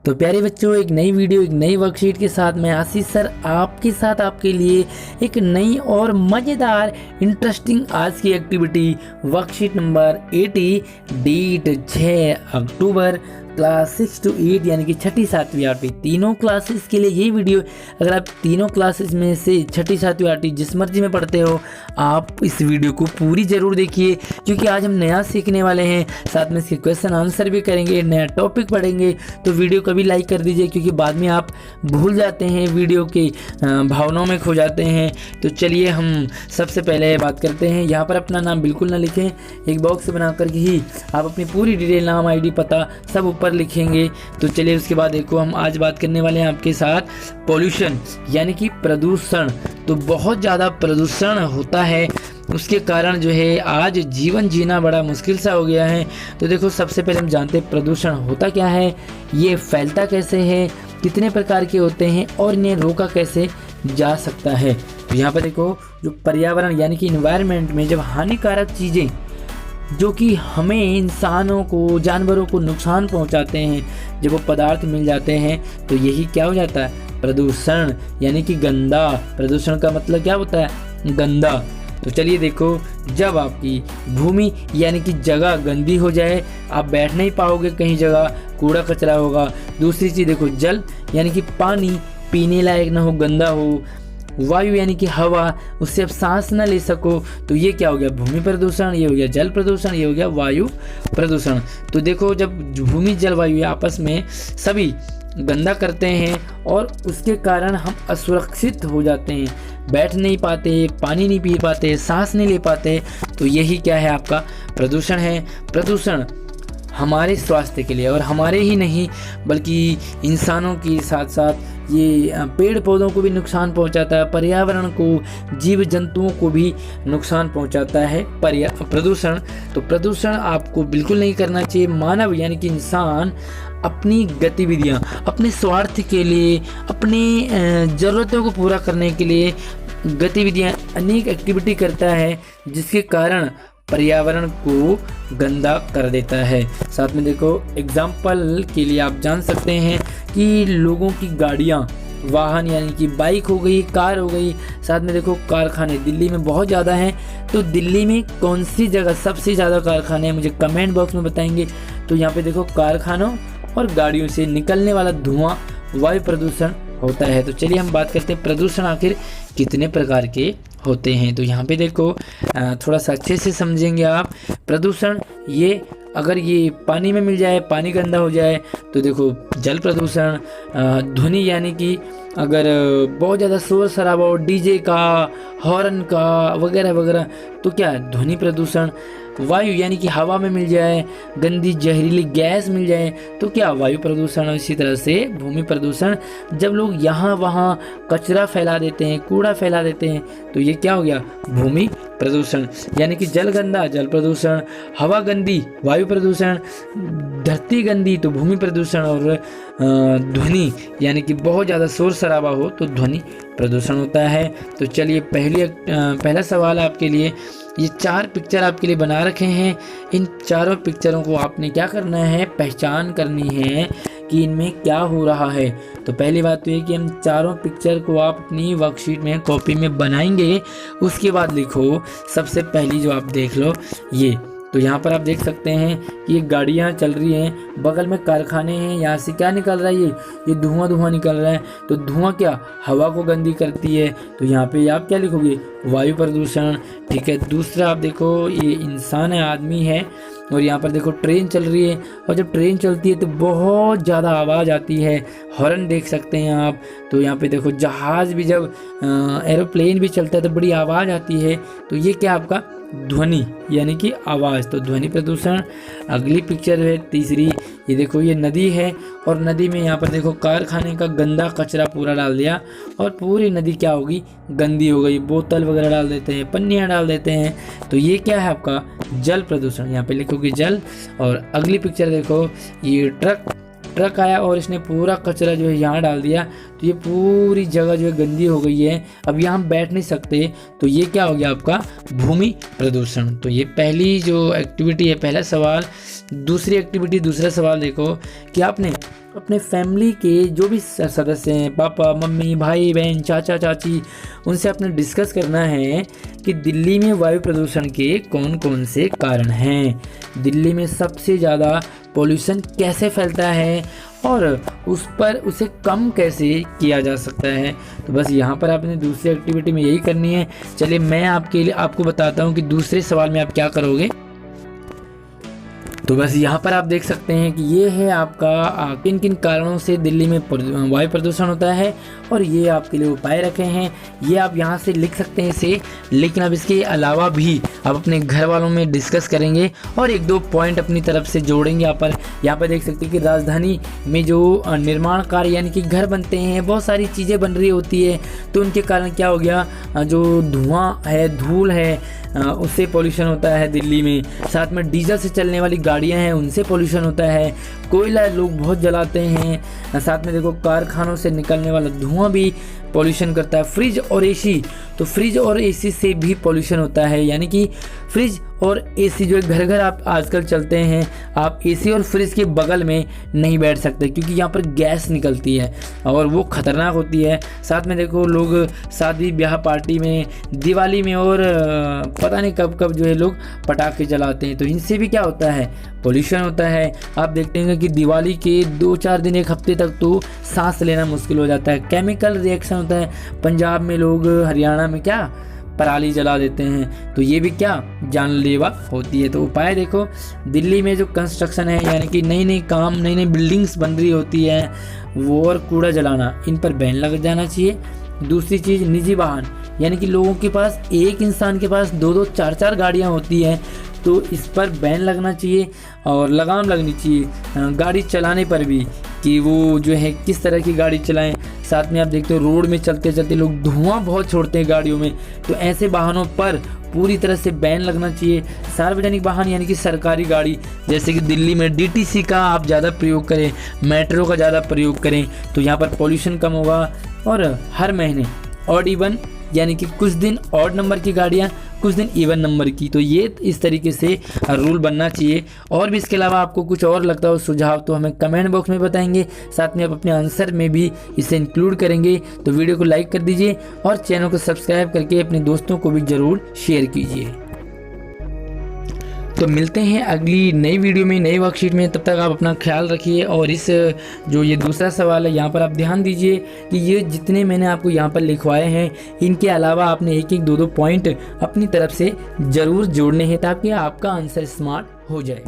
तो प्यारे बच्चों, एक नई वीडियो, एक नई वर्कशीट के साथ मैं आशीष सर आपके साथ आपके लिए एक नई और मज़ेदार इंटरेस्टिंग आज की activity worksheet number 80 date 6 October class 6 to 8 यानी कि छठी सातवीं आठवीं तीनों क्लासेस के लिए ये वीडियो। अगर आप तीनों क्लासेस में से छठी सातवीं आठवीं जिस मर्जी में पढ़ते हो, आप इस वीडियो को पूरी ज़रूर देखिए, क्योंकि आज हम नया सीखने वाले हैं। साथ में इसके क्वेश्चन आंसर भी करेंगे, नया टॉपिक पढ़ेंगे। तो वीडियो को भी लाइक कर दीजिए, क्योंकि बाद में आप भूल जाते हैं, वीडियो के भावनाओं में खो जाते हैं। तो चलिए हम सबसे पहले बात करते हैं। यहाँ पर अपना नाम बिल्कुल ना लिखें, एक बॉक्स बना कर के ही आप अपनी पूरी डिटेल, नाम, ID, पता सब ऊपर लिखेंगे। तो चलिए उसके बाद देखो, हम आज बात करने वाले हैं आपके साथ पॉल्यूशन यानी कि प्रदूषण। तो बहुत ज़्यादा प्रदूषण होता है, उसके कारण जो है आज जीवन जीना बड़ा मुश्किल सा हो गया है। तो देखो, सबसे पहले हम जानते हैं प्रदूषण होता क्या है, ये फैलता कैसे है, कितने प्रकार के होते हैं और इन्हें रोका कैसे जा सकता है। तो यहाँ पर देखो, जो पर्यावरण यानी कि इन्वायरमेंट में जब हानिकारक चीज़ें जो कि हमें, इंसानों को, जानवरों को नुकसान पहुंचाते हैं, जब वो पदार्थ मिल जाते हैं, तो यही क्या हो जाता है, प्रदूषण यानी कि गंदा। प्रदूषण का मतलब क्या होता है, गंदा। तो चलिए देखो, जब आपकी भूमि यानी कि जगह गंदी हो जाए, आप बैठ नहीं पाओगे कहीं, जगह कूड़ा कचरा होगा। दूसरी चीज़ देखो, जल यानी कि पानी पीने लायक ना हो, गंदा हो। वायु यानी कि हवा, उससे आप सांस ना ले सको, तो ये क्या हो गया, भूमि प्रदूषण। ये हो गया जल प्रदूषण, ये हो गया वायु प्रदूषण। तो देखो, जब भूमि जल वायु आपस में सभी गंदा करते हैं और उसके कारण हम असुरक्षित हो जाते हैं, बैठ नहीं पाते, पानी नहीं पी पाते, सांस नहीं ले पाते। तो यही क्या है, आपका प्रदूषण है। प्रदूषण हमारे स्वास्थ्य के लिए, और हमारे ही नहीं बल्कि इंसानों के साथ साथ ये पेड़ पौधों को भी नुकसान पहुंचाता है, पर्यावरण को, जीव जंतुओं को भी नुकसान पहुंचाता है प्रदूषण। तो प्रदूषण आपको बिल्कुल नहीं करना चाहिए। मानव यानी कि इंसान अपनी गतिविधियां, अपने स्वार्थ के लिए, अपनी ज़रूरतों को पूरा करने के लिए गतिविधियां, अनेक एक्टिविटी करता है, जिसके कारण पर्यावरण को गंदा कर देता है। साथ में देखो, एग्जाम्पल के लिए आप जान सकते हैं कि लोगों की गाड़ियाँ, वाहन यानी कि बाइक हो गई, कार हो गई। साथ में देखो, कारखाने दिल्ली में बहुत ज़्यादा हैं। तो दिल्ली में कौन सी जगह सबसे ज़्यादा कारखाने हैं, मुझे कमेंट बॉक्स में बताएंगे। तो यहाँ पे देखो, कारखानों और गाड़ियों से निकलने वाला धुआं वायु प्रदूषण होता है। तो चलिए हम बात करते हैं प्रदूषण आखिर कितने प्रकार के होते हैं। तो यहाँ पे देखो, थोड़ा सा अच्छे से समझेंगे आप। प्रदूषण, ये अगर ये पानी में मिल जाए, पानी गंदा हो जाए, तो देखो जल प्रदूषण। ध्वनि यानी कि अगर बहुत ज़्यादा शोर शराबा हो, DJ का, हॉर्न का वगैरह वगैरह, तो क्या है, ध्वनि प्रदूषण। वायु यानी कि हवा में मिल जाए, गंदी जहरीली गैस मिल जाए, तो क्या, वायु प्रदूषण। इसी तरह से भूमि प्रदूषण, जब लोग यहाँ वहाँ कचरा फैला देते हैं, कूड़ा फैला देते हैं, तो ये क्या हो गया, भूमि प्रदूषण। यानी कि जल गंदा, जल प्रदूषण। हवा गंदी, वायु प्रदूषण। धरती गंदी, तो भूमि प्रदूषण। और ध्वनि यानी कि बहुत ज़्यादा शोर शराबा हो, तो ध्वनि प्रदूषण होता है। तो चलिए, पहला सवाल आपके लिए, ये 4 पिक्चर आपके लिए बना रखे हैं। इन चारों पिक्चरों को आपने क्या करना है, पहचान करनी है कि इनमें क्या हो रहा है। तो पहली बात तो ये कि हम चारों पिक्चर को आप अपनी वर्कशीट में, कॉपी में बनाएंगे। उसके बाद लिखो, सबसे पहली जो आप देख लो ये। तो यहाँ पर आप देख सकते हैं कि ये गाड़ियाँ चल रही हैं, बगल में कारखाने हैं, यहाँ से क्या निकल रहा है, ये धुआं निकल रहा है। तो धुआं क्या, हवा को गंदी करती है। तो यहाँ पे आप क्या लिखोगे, वायु प्रदूषण। ठीक है। दूसरा आप देखो, ये इंसान है, आदमी है, और यहाँ पर देखो ट्रेन चल रही है, और जब ट्रेन चलती है तो बहुत ज़्यादा आवाज़ आती है, हॉर्न देख सकते हैं आप। तो यहाँ पे देखो, जहाज़ भी, जब एरोप्लेन भी चलता है तो बड़ी आवाज़ आती है। तो ये क्या, आपका ध्वनि यानी कि आवाज़, तो ध्वनि प्रदूषण। अगली पिक्चर है तीसरी, ये देखो, ये नदी है, और नदी में यहाँ पर देखो कारखाने का गंदा कचरा पूरा डाल दिया, और पूरी नदी क्या होगी, गंदी हो गई। बोतल वगैरह डाल देते हैं, पन्नियाँ डाल देते हैं, तो ये क्या है, आपका जल प्रदूषण। यहाँ पे लिखोगे जल। और अगली पिक्चर देखो, ये ट्रक आया और इसने पूरा कचरा जो है यहाँ डाल दिया, तो ये पूरी जगह जो है गंदी हो गई है, अब यहाँ हम बैठ नहीं सकते। तो ये क्या हो गया, आपका भूमि प्रदूषण। तो ये पहली जो एक्टिविटी है, पहला सवाल। दूसरी एक्टिविटी, दूसरा सवाल देखो कि आपने अपने फैमिली के जो भी सदस्य हैं, पापा मम्मी भाई बहन चाचा चाची, उनसे आपने डिस्कस करना है कि दिल्ली में वायु प्रदूषण के कौन कौन से कारण हैं, दिल्ली में सबसे ज़्यादा पोल्यूशन कैसे फैलता है और उसे कम कैसे किया जा सकता है। तो बस यहाँ पर आपने दूसरी एक्टिविटी में यही करनी है। चलिए मैं आपको बताता हूँ कि दूसरे सवाल में आप क्या करोगे। तो बस यहाँ पर आप देख सकते हैं कि ये है आपका किन किन कारणों से दिल्ली में वायु प्रदूषण होता है और ये आपके लिए उपाय रखे हैं। ये आप यहाँ से लिख सकते हैं इसे, लेकिन अब इसके अलावा भी आप अपने घर वालों में डिस्कस करेंगे और एक दो पॉइंट अपनी तरफ से जोड़ेंगे। यहाँ पर देख सकते हैं कि राजधानी में जो निर्माण कार्य यानी कि घर बनते हैं, बहुत सारी चीज़ें बन रही होती है, तो उनके कारण क्या हो गया, जो धुआं है, धूल है, उससे पोल्यूशन होता है दिल्ली में। साथ में डीजल से चलने वाली गाड़ियां हैं, उनसे पोल्यूशन होता है। कोयला लोग बहुत जलाते हैं। साथ में देखो कारखानों से निकलने वाला धुआं भी पोल्यूशन करता है। फ्रिज और एसी, तो फ्रिज और एसी से भी पोल्यूशन होता है, यानी कि फ्रिज और एसी जो घर घर आप आजकल चलते हैं, आप एसी और फ्रिज के बगल में नहीं बैठ सकते क्योंकि यहाँ पर गैस निकलती है और वो खतरनाक होती है। साथ में देखो लोग शादी ब्याह पार्टी में, दिवाली में और पता नहीं कब कब जो है लोग पटाखे जलाते हैं, तो इनसे भी क्या होता है, पोल्यूशन होता है। आप देखते हैं कि दिवाली के 2-4 दिन, एक हफ्ते तक तो सांस लेना मुश्किल हो जाता है, केमिकल रिएक्शन होता है। पंजाब में लोग, हरियाणा में क्या पराली जला देते हैं, तो ये भी क्या जानलेवा होती है। तो उपाय देखो, दिल्ली में जो कंस्ट्रक्शन है यानी कि नई नई बिल्डिंग्स बन रही होती है, वो और कूड़ा जलाना, इन पर बैन लग जाना चाहिए। दूसरी चीज़, निजी वाहन, यानी कि लोगों के पास, एक इंसान के पास 2-2 4-4 गाड़ियाँ होती हैं, तो इस पर बैन लगना चाहिए और लगाम लगनी चाहिए गाड़ी चलाने पर भी, कि वो जो है किस तरह की गाड़ी चलाएं। साथ में आप देखते हो रोड में चलते चलते लोग धुआं बहुत छोड़ते हैं गाड़ियों में, तो ऐसे वाहनों पर पूरी तरह से बैन लगना चाहिए। सार्वजनिक वाहन यानी कि सरकारी गाड़ी, जैसे कि दिल्ली में डीटीसी का आप ज़्यादा प्रयोग करें, मेट्रो का ज़्यादा प्रयोग करें, तो यहाँ पर पॉल्यूशन कम होगा। और हर महीने ऑड इवन, यानी कि कुछ दिन ऑड नंबर की गाड़ियाँ, कुछ दिन इवन नंबर की, तो ये इस तरीके से रूल बनना चाहिए। और भी इसके अलावा आपको कुछ और लगता हो सुझाव तो हमें कमेंट बॉक्स में बताएंगे, साथ में आप अपने आंसर में भी इसे इंक्लूड करेंगे। तो वीडियो को लाइक कर दीजिए और चैनल को सब्सक्राइब करके अपने दोस्तों को भी ज़रूर शेयर कीजिए। तो मिलते हैं अगली नई वीडियो में, नई वर्कशीट में। तब तक आप अपना ख्याल रखिए। और इस जो ये दूसरा सवाल है, यहाँ पर आप ध्यान दीजिए कि ये जितने मैंने आपको यहाँ पर लिखवाए हैं, इनके अलावा आपने 1-1, 2-2 पॉइंट अपनी तरफ से ज़रूर जोड़ने हैं ताकि आपका आंसर स्मार्ट हो जाए।